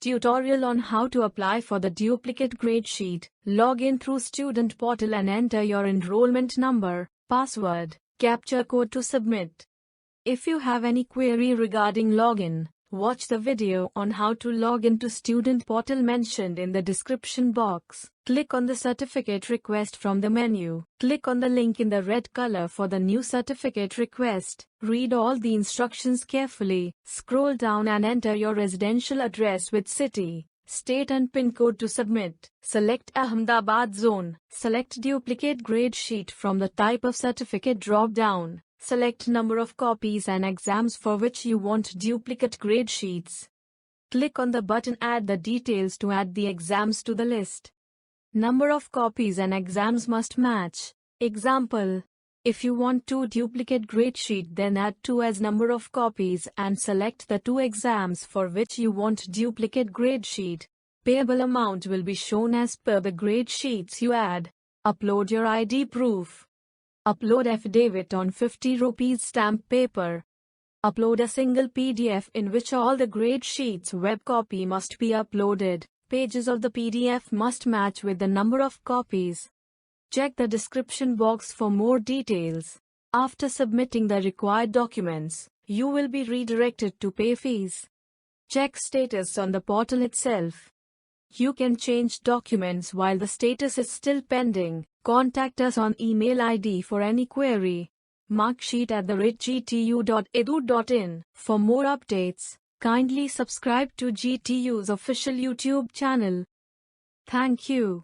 Tutorial on how to apply for the duplicate grade sheet. Log in through student portal and enter your enrollment number, password, captcha code to submit. If you have any query regarding login, watch the video on how to log into student portal mentioned in the description box. Click on the certificate request from the menu. Click on the link in the red color for the new certificate request. Read all the instructions carefully. Scroll down and enter your residential address with city, state and pin code to submit. Select Ahmedabad zone. Select duplicate grade sheet from the type of certificate drop-down. Select number of copies and exams for which you want duplicate grade sheets. Click on the button Add the details to add the exams to the list. Number of copies and exams must match. Example: if you want 2 duplicate grade sheet, then add 2 as number of copies and select the 2 exams for which you want duplicate grade sheet. Payable amount will be shown as per the grade sheets you add. Upload your ID proof. Upload affidavit on 50 rupees stamp paper. Upload a single PDF in which all the grade sheets web copy must be uploaded. Pages of the PDF must match with the number of copies. Check the description box for more details. After submitting the required documents, you will be redirected to pay fees. Check status on the portal itself. You can change documents while the status is still pending. Contact us on email ID for any query. marksheet@gtu.edu.in. For more updates, kindly subscribe to GTU's official YouTube channel. Thank you.